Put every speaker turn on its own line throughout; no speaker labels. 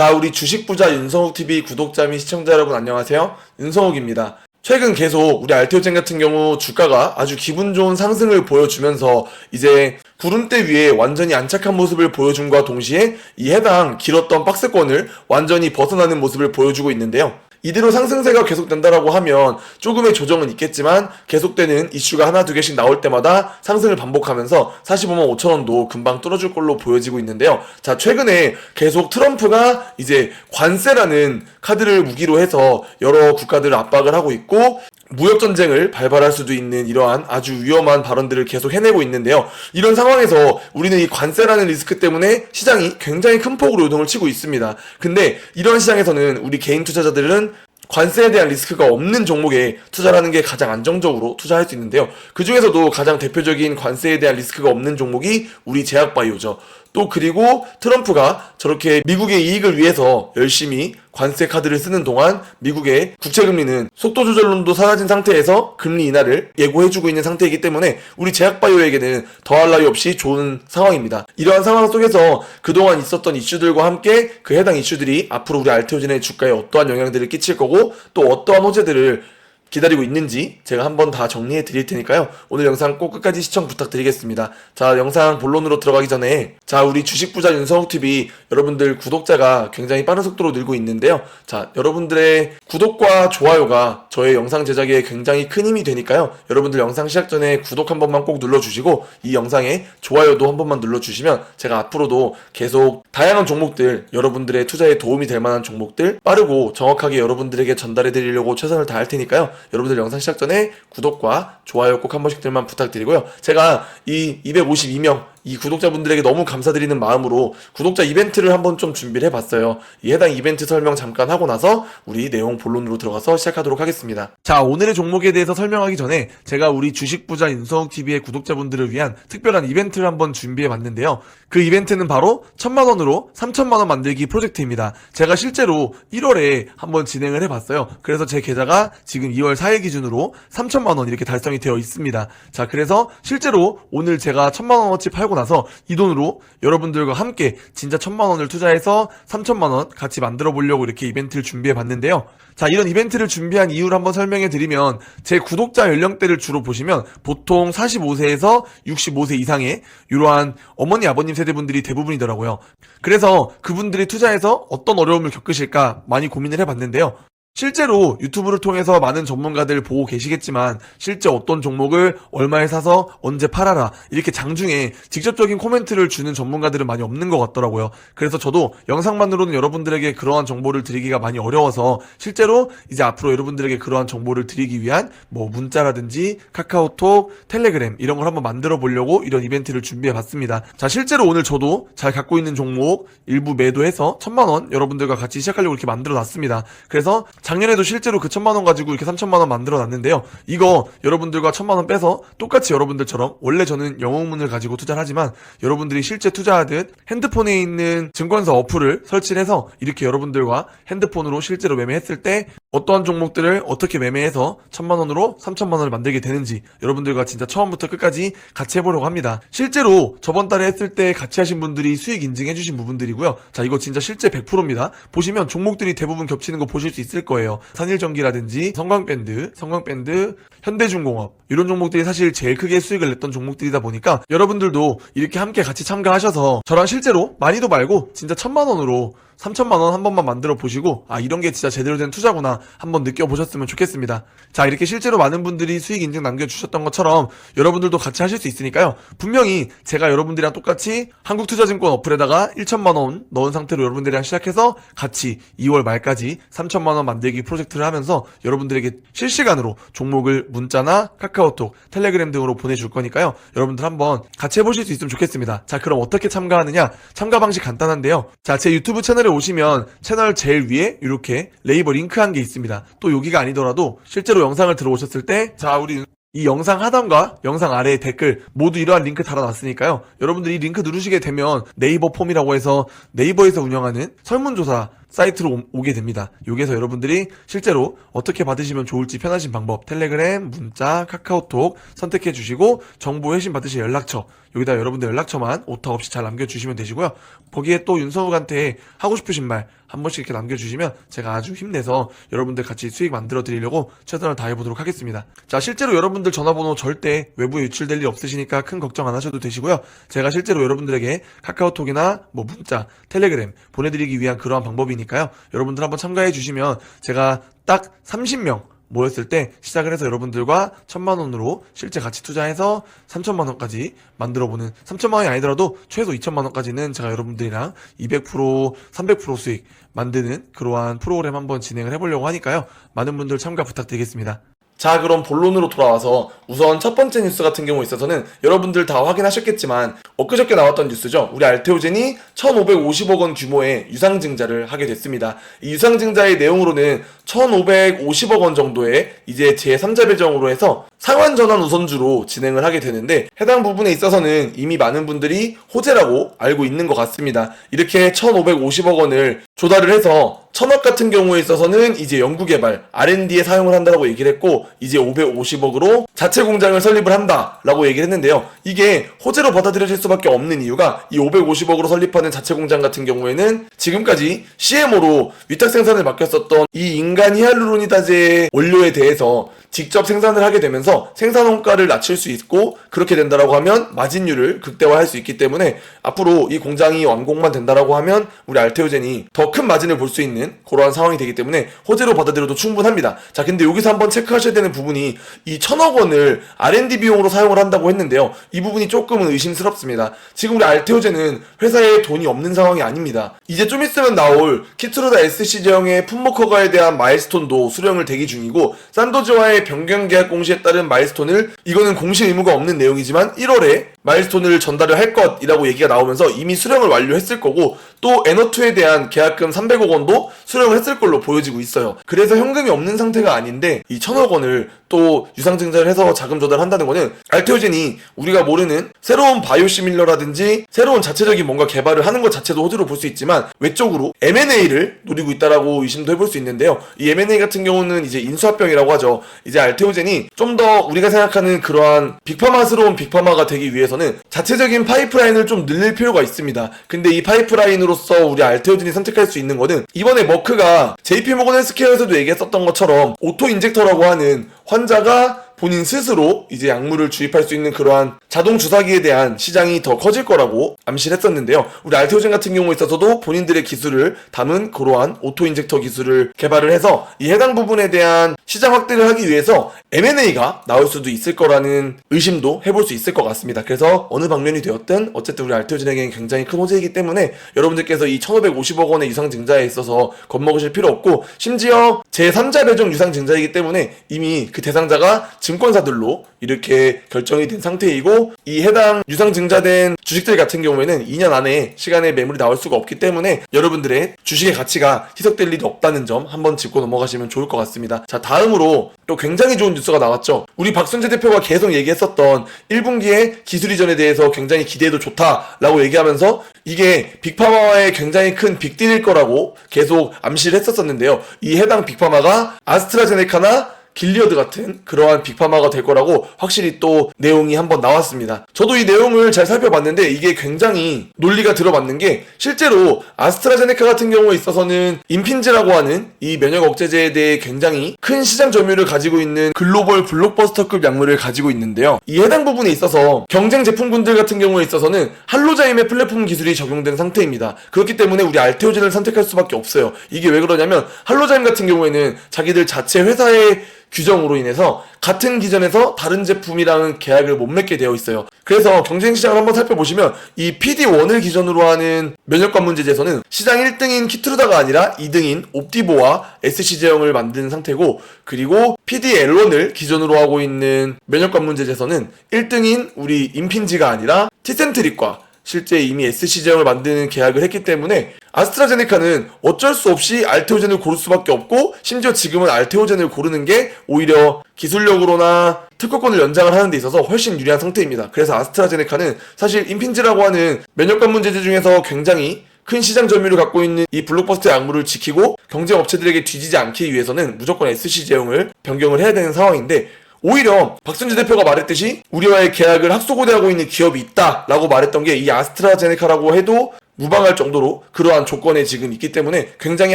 자, 우리 주식부자 윤성욱TV 구독자 및 시청자 여러분 안녕하세요. 윤성욱입니다. 최근 계속 우리 알테오젠 같은 경우 주가가 아주 기분 좋은 상승을 보여주면서 이제 구름대 위에 완전히 안착한 모습을 보여준과 동시에 이 해당 길었던 박스권을 완전히 벗어나는 모습을 보여주고 있는데요. 이대로 상승세가 계속된다라고 하면 조금의 조정은 있겠지만 계속되는 이슈가 하나 두 개씩 나올 때마다 상승을 반복하면서 45만 5천원도 금방 뚫어줄 걸로 보여지고 있는데요. 자, 최근에 계속 트럼프가 이제 관세라는 카드를 무기로 해서 여러 국가들을 압박을 하고 있고 무역전쟁을 발발할 수도 있는 이러한 아주 위험한 발언들을 계속 해내고 있는데요. 이런 상황에서 우리는 이 관세라는 리스크 때문에 시장이 굉장히 큰 폭으로 요동을 치고 있습니다. 근데 이런 시장에서는 우리 개인 투자자들은 관세에 대한 리스크가 없는 종목에 투자를 하는 게 가장 안정적으로 투자할 수 있는데요. 그 중에서도 가장 대표적인 관세에 대한 리스크가 없는 종목이 우리 제약바이오죠. 또 그리고 트럼프가 저렇게 미국의 이익을 위해서 열심히 관세 카드를 쓰는 동안 미국의 국채금리는 속도 조절론도 사라진 상태에서 금리 인하를 예고해주고 있는 상태이기 때문에 우리 제약바이오에게는 더할 나위 없이 좋은 상황입니다. 이러한 상황 속에서 그동안 있었던 이슈들과 함께 그 해당 이슈들이 앞으로 우리 알테오젠의 주가에 어떠한 영향들을 끼칠 거고 또 어떠한 호재들을 기다리고 있는지 제가 한번 다 정리해 드릴 테니까요. 오늘 영상 꼭 끝까지 시청 부탁드리겠습니다. 자, 영상 본론으로 들어가기 전에 자, 우리 주식부자 윤성욱TV 여러분들 구독자가 굉장히 빠른 속도로 늘고 있는데요. 자, 여러분들의 구독과 좋아요가 저의 영상 제작에 굉장히 큰 힘이 되니까요. 여러분들 영상 시작 전에 구독 한 번만 꼭 눌러주시고 이 영상에 좋아요도 한 번만 눌러주시면 제가 앞으로도 계속 다양한 종목들, 여러분들의 투자에 도움이 될 만한 종목들 빠르고 정확하게 여러분들에게 전달해 드리려고 최선을 다할 테니까요. 여러분들 영상 시작 전에 구독과 좋아요 꼭 한 번씩들만 부탁드리고요. 제가 이 252명 이 구독자분들에게 너무 감사드리는 마음으로 구독자 이벤트를 한번 좀 준비를 해봤어요. 이 해당 이벤트 설명 잠깐 하고 나서 우리 내용 본론으로 들어가서 시작하도록 하겠습니다. 자, 오늘의 종목에 대해서 설명하기 전에 제가 우리 주식부자 윤성욱TV의 구독자분들을 위한 특별한 이벤트를 한번 준비해봤는데요. 그 이벤트는 바로 1000만원으로 3000만원 만들기 프로젝트입니다. 제가 실제로 1월에 한번 진행을 해봤어요. 그래서 제 계좌가 지금 2월 4일 기준으로 3000만원 이렇게 달성이 되어 있습니다. 자, 그래서 실제로 오늘 제가 1000만원어치 팔고 나서 이 돈으로 여러분들과 함께 진짜 1000만원을 투자해서 3000만원 같이 만들어 보려고 이렇게 이벤트를 준비해 봤는데요. 자, 이런 이벤트를 준비한 이유를 한번 설명해 드리면 제 구독자 연령대를 주로 보시면 보통 45세에서 65세 이상의 이러한 어머니 아버님 세대분들이 대부분이더라고요. 그래서 그분들이 투자해서 어떤 어려움을 겪으실까 많이 고민을 해봤는데요. 실제로 유튜브를 통해서 많은 전문가들 보고 계시겠지만 실제 어떤 종목을 얼마에 사서 언제 팔아라 이렇게 장중에 직접적인 코멘트를 주는 전문가들은 많이 없는 것 같더라고요. 그래서 저도 영상만으로는 여러분들에게 그러한 정보를 드리기가 많이 어려워서 실제로 이제 앞으로 여러분들에게 그러한 정보를 드리기 위한 뭐 문자라든지 카카오톡, 텔레그램 이런 걸 한번 만들어 보려고 이런 이벤트를 준비해 봤습니다. 자, 실제로 오늘 저도 잘 갖고 있는 종목 일부 매도해서 1000만원 여러분들과 같이 시작하려고 이렇게 만들어 놨습니다. 그래서 작년에도 실제로 그 1000만원 가지고 이렇게 3000만원 만들어 놨는데요. 이거 여러분들과 1000만원 빼서 똑같이 여러분들처럼 원래 저는 영웅문을 가지고 투자를 하지만 여러분들이 실제 투자하듯 핸드폰에 있는 증권사 어플을 설치를 해서 이렇게 여러분들과 핸드폰으로 실제로 매매했을 때 어떠한 종목들을 어떻게 매매해서 1000만원으로 3000만원을 만들게 되는지 여러분들과 진짜 처음부터 끝까지 같이 해보려고 합니다. 실제로 저번 달에 했을 때 같이 하신 분들이 수익 인증해주신 부분들이고요. 자, 이거 진짜 실제 100%입니다. 보시면 종목들이 대부분 겹치는 거 보실 수 있을 거예요. 산일전기라든지 성광밴드, 현대중공업 이런 종목들이 사실 제일 크게 수익을 냈던 종목들이다 보니까 여러분들도 이렇게 함께 같이 참가하셔서 저랑 실제로 많이도 말고 진짜 1000만원으로 3000만원 한 번만 만들어 보시고 아, 이런 게 진짜 제대로 된 투자구나 한번 느껴보셨으면 좋겠습니다. 자, 이렇게 실제로 많은 분들이 수익 인증 남겨주셨던 것처럼 여러분들도 같이 하실 수 있으니까요. 분명히 제가 여러분들이랑 똑같이 한국투자증권 어플에다가 1000만원 넣은 상태로 여러분들이랑 시작해서 같이 2월 말까지 3000만원 만들기 프로젝트를 하면서 여러분들에게 실시간으로 종목을 문자나 카카오톡, 텔레그램 등으로 보내줄 거니까요. 여러분들 한번 같이 해보실 수 있으면 좋겠습니다. 자, 그럼 어떻게 참가하느냐? 참가 방식 간단한데요. 자, 제 유튜브 채널에 오시면 채널 제일 위에 이렇게 네이버 링크한 게 있습니다. 또 여기가 아니더라도 실제로 영상을 들어오셨을 때 자, 우리 이 영상 하단과 영상 아래에 댓글 모두 이러한 링크 달아놨으니까요. 여러분들이 이 링크 누르시게 되면 네이버 폼이라고 해서 네이버에서 운영하는 설문조사 사이트로 오게 됩니다. 여기에서 여러분들이 실제로 어떻게 받으시면 좋을지 편하신 방법, 텔레그램, 문자, 카카오톡 선택해 주시고 정보 회신 받으실 연락처, 여기다 여러분들 연락처만 오타 없이 잘 남겨주시면 되시고요. 거기에 또 윤성욱한테 하고 싶으신 말 한 번씩 이렇게 남겨주시면 제가 아주 힘내서 여러분들 같이 수익 만들어 드리려고 최선을 다해보도록 하겠습니다. 자, 실제로 여러분들 전화번호 절대 외부에 유출될 일 없으시니까 큰 걱정 안 하셔도 되시고요. 제가 실제로 여러분들에게 카카오톡이나 뭐 문자, 텔레그램 보내드리기 위한 그러한 방법이니까요. 여러분들 한번 참가해 주시면 제가 딱 30명 모였을 때 시작을 해서 여러분들과 1,000만원으로 실제 같이 투자해서 3,000만원까지 만들어보는, 3,000만원이 아니더라도 최소 2,000만원까지는 제가 여러분들이랑 200%, 300% 수익 만드는 그러한 프로그램 한번 진행을 해보려고 하니까요. 많은 분들 참가 부탁드리겠습니다. 자, 그럼 본론으로 돌아와서 우선 첫 번째 뉴스 같은 경우에 있어서는 여러분들 다 확인하셨겠지만 엊그저께 나왔던 뉴스죠. 우리 알테오젠이 1,550억 원 규모의 유상증자를 하게 됐습니다. 이 유상증자의 내용으로는 1,550억 원 정도의 이제 제3자 배정으로 해서 상환전환 우선주로 진행을 하게 되는데, 해당 부분에 있어서는 이미 많은 분들이 호재라고 알고 있는 것 같습니다. 이렇게 1,550억 원을 조달을 해서 1,000억 같은 경우에 있어서는 이제 연구개발, R&D에 사용을 한다고 얘기를 했고, 이제 550억으로 자체 공장을 설립을 한다라고 얘기를 했는데요. 이게 호재로 받아들여질 수밖에 없는 이유가, 이 550억으로 설립하는 자체 공장 같은 경우에는 지금까지 CMO로 위탁 생산을 맡겼었던 이 인간 히알루로니다제 원료에 대해서 직접 생산을 하게 되면서 생산 원가를 낮출 수 있고, 그렇게 된다라고 하면 마진율을 극대화할 수 있기 때문에 앞으로 이 공장이 완공만 된다라고 하면 우리 알테오젠이 더 큰 마진을 볼 수 있는 그러한 상황이 되기 때문에 호재로 받아들여도 충분합니다. 자, 근데 여기서 한번 체크하셔야 되는 부분이, 이 1,000억 원을 R&D 비용으로 사용을 한다고 했는데요. 이 부분이 조금은 의심스럽습니다. 지금 우리 알테오젠은 회사에 돈이 없는 상황이 아닙니다. 이제 좀 있으면 나올 키트루다 SC 제형의 품목 허가에 대한 마일스톤도 수령을 대기 중이고, 산도즈와의 변경 계약 공시에 따른 마일스톤을, 이거는 공시 의무가 없는 내용이지만 1월에 마일스톤을 전달을 할 것이라고 얘기가 나오면서 이미 수령을 완료했을 거고, 또 에너2에 대한 계약금 300억 원도 수령을 했을 걸로 보여지고 있어요. 그래서 현금이 없는 상태가 아닌데 이 1,000억 원을 또 유상증자를 해서 자금 조달한다는 거는 알테오젠이 우리가 모르는 새로운 바이오시밀러라든지 새로운 자체적인 뭔가 개발을 하는 것 자체도 호재로 볼 수 있지만, 외적으로 M&A를 노리고 있다라고 의심도 해볼 수 있는데요. 이 M&A 같은 경우는 이제 인수합병이라고 하죠. 이제 알테오젠이 좀 더 우리가 생각하는 그러한 빅파마스러운 빅파마가 되기 위해서는 자체적인 파이프라인을 좀 늘릴 필요가 있습니다. 근데 이 파이프라인으로서 우리 알테오젠이 선택할 수 있는 거는, 이번에 머크가 JP모건 헬스케어에서도 얘기했었던 것처럼 오토 인젝터라고 하는 환자가 본인 스스로 이제 약물을 주입할 수 있는 그러한 자동 주사기에 대한 시장이 더 커질 거라고 암시를 했었는데요. 우리 알테오젠 같은 경우에 있어서도 본인들의 기술을 담은 그러한 오토 인젝터 기술을 개발을 해서 이 해당 부분에 대한 시장 확대를 하기 위해서 M&A가 나올 수도 있을 거라는 의심도 해볼 수 있을 것 같습니다. 그래서 어느 방면이 되었든 어쨌든 우리 알테오젠에게는 굉장히 큰 호재이기 때문에 여러분들께서 이 1,550억 원의 유상증자에 있어서 겁먹으실 필요 없고, 심지어 제3자 배정 유상증자이기 때문에 이미 그 대상자가 증권사들로 이렇게 결정이 된 상태이고, 이 해당 유상증자된 주식들 같은 경우에는 2년 안에 시간에 매물이 나올 수가 없기 때문에 여러분들의 주식의 가치가 희석될 일이 없다는 점 한번 짚고 넘어가시면 좋을 것 같습니다. 자, 다음으로 또 굉장히 좋은 뉴스가 나왔죠. 우리 박순재 대표가 계속 얘기했었던 1분기에 기술 이전에 대해서 굉장히 기대해도 좋다라고 얘기하면서 이게 빅파마와의 굉장히 큰 빅딜일 거라고 계속 암시를 했었는데요. 이 해당 빅파마가 아스트라제네카나 길리어드 같은 그러한 빅파마가 될 거라고 확실히 또 내용이 한번 나왔습니다. 저도 이 내용을 잘 살펴봤는데 이게 굉장히 논리가 들어맞는 게, 실제로 아스트라제네카 같은 경우에 있어서는 임핀지라고 하는 이 면역 억제제에 대해 굉장히 큰 시장 점유율을 가지고 있는 글로벌 블록버스터급 약물을 가지고 있는데요. 이 해당 부분에 있어서 경쟁 제품군들 같은 경우에 있어서는 할로자임의 플랫폼 기술이 적용된 상태입니다. 그렇기 때문에 우리 알테오젠을 선택할 수밖에 없어요. 이게 왜 그러냐면, 할로자임 같은 경우에는 자기들 자체 회사의 규정으로 인해서 같은 기전에서 다른 제품이랑 계약을 못 맺게 되어 있어요. 그래서 경쟁 시장을 한번 살펴보시면 이 PD1을 기준으로 하는 면역관문제제에서는 시장 1등인 키트루다가 아니라 2등인 옵디보와 SC 제형을 만든 상태고, 그리고 PDL1을 기준으로 하고 있는 면역관문제제에서는 1등인 우리 임핀지가 아니라 티센트릭과 실제 이미 SC 제형을 만드는 계약을 했기 때문에 아스트라제네카는 어쩔 수 없이 알테오젠을 고를 수밖에 없고, 심지어 지금은 알테오젠을 고르는 게 오히려 기술력으로나 특허권을 연장을 하는 데 있어서 훨씬 유리한 상태입니다. 그래서 아스트라제네카는 사실 임핀지라고 하는 면역관문제제 중에서 굉장히 큰 시장 점유율을 갖고 있는 이 블록버스터 약물을 지키고 경쟁 업체들에게 뒤지지 않기 위해서는 무조건 SC 제형을 변경을 해야 되는 상황인데, 오히려 박순재 대표가 말했듯이 우리와의 계약을 학소고대하고 있는 기업이 있다라고 말했던 게 이 아스트라제네카라고 해도 무방할 정도로 그러한 조건에 지금 있기 때문에 굉장히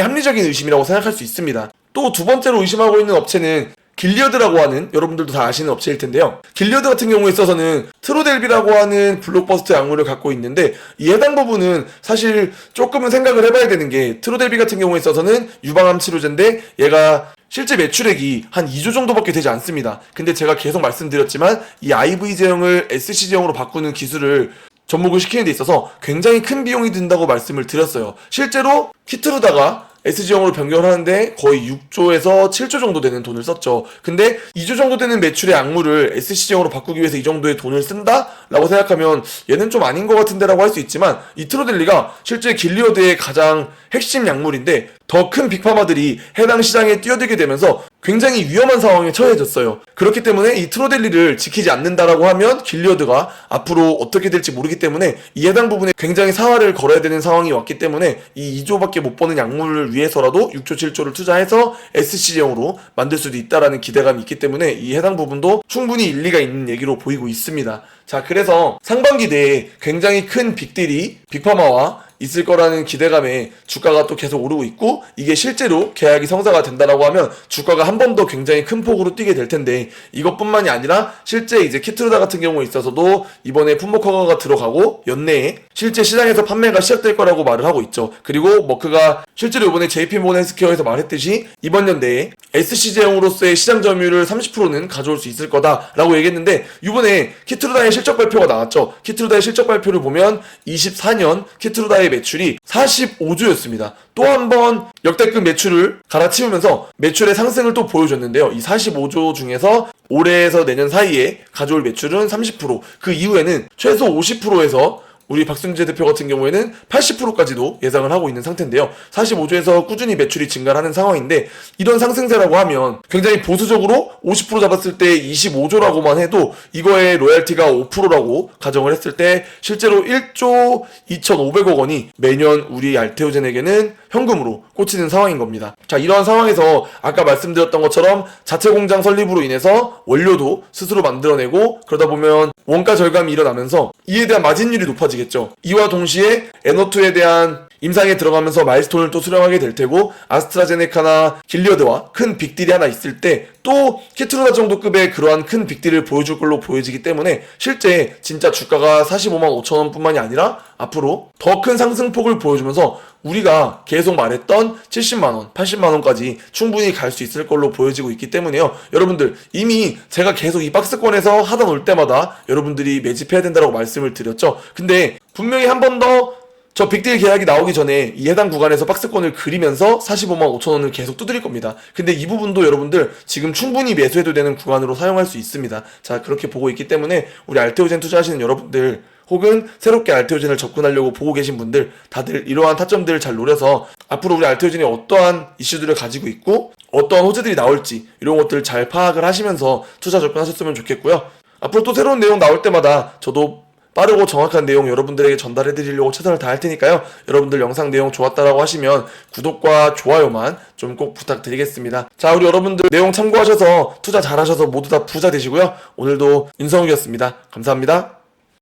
합리적인 의심이라고 생각할 수 있습니다. 또 두 번째로 의심하고 있는 업체는 길리어드라고 하는, 여러분들도 다 아시는 업체일 텐데요. 길리어드 같은 경우에 있어서는 트로델비라고 하는 블록버스터 약물을 갖고 있는데, 이 해당 부분은 사실 조금은 생각을 해봐야 되는 게, 트로델비 같은 경우에 있어서는 유방암 치료제인데 얘가 실제 매출액이 한 2조 정도밖에 되지 않습니다. 근데 제가 계속 말씀드렸지만 이 IV 제형을 SC 제형으로 바꾸는 기술을 접목을 시키는 데 있어서 굉장히 큰 비용이 든다고 말씀을 드렸어요. 실제로 키트루다가 SG형으로 변경을 하는데 거의 6조에서 7조 정도 되는 돈을 썼죠. 근데 2조 정도 되는 매출의 약물을 SC형으로 바꾸기 위해서 이 정도의 돈을 쓴다? 라고 생각하면 얘는 좀 아닌 것 같은데 라고 할 수 있지만, 이 트로델리가 실제 길리어드의 가장 핵심 약물인데 더 큰 빅파마들이 해당 시장에 뛰어들게 되면서 굉장히 위험한 상황에 처해졌어요. 그렇기 때문에 이 트로델리를 지키지 않는다라고 하면 길리어드가 앞으로 어떻게 될지 모르기 때문에 이 해당 부분에 굉장히 사활을 걸어야 되는 상황이 왔기 때문에 이 2조밖에 못 버는 약물을 위해서라도 6조 7조를 투자해서 SC형으로 만들 수도 있다라는 기대감이 있기 때문에 이 해당 부분도 충분히 일리가 있는 얘기로 보이고 있습니다. 자, 그래서 상반기 내에 굉장히 큰 빅딜이 빅파마와 있을 거라는 기대감에 주가가 또 계속 오르고 있고, 이게 실제로 계약이 성사가 된다라고 하면 주가가 한 번 더 굉장히 큰 폭으로 뛰게 될 텐데, 이것뿐만이 아니라 실제 이제 키트루다 같은 경우에 있어서도 이번에 품목 허가가 들어가고 연내에 실제 시장에서 판매가 시작될 거라고 말을 하고 있죠. 그리고 머크가 실제로 이번에 JP모건 헬스케어에서 말했듯이 이번 년내에 SC 제형으로서의 시장 점유율을 30%는 가져올 수 있을 거다라고 얘기했는데, 이번에 키트루다의 실적 발표가 나왔죠. 키트루다의 실적 발표를 보면 24년 키트루다의 매출이 45조였습니다. 또 한 번 역대급 매출을 갈아치우면서 매출의 상승을 또 보여줬는데요. 이 45조 중에서 올해에서 내년 사이에 가져올 매출은 30%, 그 이후에는 최소 50%에서 우리 박순재 대표 같은 경우에는 80%까지도 예상을 하고 있는 상태인데요. 45조에서 꾸준히 매출이 증가하는 상황인데, 이런 상승세라고 하면 굉장히 보수적으로 50% 잡았을 때 25조라고만 해도 이거의 로얄티가 5%라고 가정을 했을 때 실제로 1조 2,500억 원이 매년 우리 알테오젠에게는 현금으로 꽂히는 상황인 겁니다. 자, 이러한 상황에서 아까 말씀드렸던 것처럼 자체 공장 설립으로 인해서 원료도 스스로 만들어내고, 그러다 보면 원가 절감이 일어나면서 이에 대한 마진율이 높아지겠죠. 이와 동시에 N02에 대한 임상에 들어가면서 마일스톤을 또 수령하게 될 테고, 아스트라제네카나 길리어드와 큰 빅딜이 하나 있을 때 또 키트루다 정도 급의 그러한 큰 빅딜을 보여줄 걸로 보여지기 때문에 실제 진짜 주가가 45만 5천 원 뿐만이 아니라 앞으로 더 큰 상승폭을 보여주면서 우리가 계속 말했던 70만원, 80만원까지 충분히 갈 수 있을 걸로 보여지고 있기 때문에요. 여러분들, 이미 제가 계속 이 박스권에서 하다 놓을 때마다 여러분들이 매집해야 된다고 말씀을 드렸죠. 근데 분명히 한 번 더 저 빅딜 계약이 나오기 전에 이 해당 구간에서 박스권을 그리면서 45만 5천 원을 계속 두드릴 겁니다. 근데 이 부분도 여러분들 지금 충분히 매수해도 되는 구간으로 사용할 수 있습니다. 자, 그렇게 보고 있기 때문에 우리 알테오젠 투자하시는 여러분들, 혹은 새롭게 알테오젠을 접근하려고 보고 계신 분들, 다들 이러한 타점들을 잘 노려서 앞으로 우리 알테오젠이 어떠한 이슈들을 가지고 있고 어떠한 호재들이 나올지 이런 것들을 잘 파악을 하시면서 투자 접근하셨으면 좋겠고요. 앞으로 또 새로운 내용 나올 때마다 저도 빠르고 정확한 내용 여러분들에게 전달해 드리려고 최선을 다할 테니까요. 여러분들 영상 내용 좋았다라고 하시면 구독과 좋아요만 좀 꼭 부탁드리겠습니다. 자, 우리 여러분들 내용 참고하셔서 투자 잘하셔서 모두 다 부자 되시고요. 오늘도 윤성욱이었습니다. 감사합니다.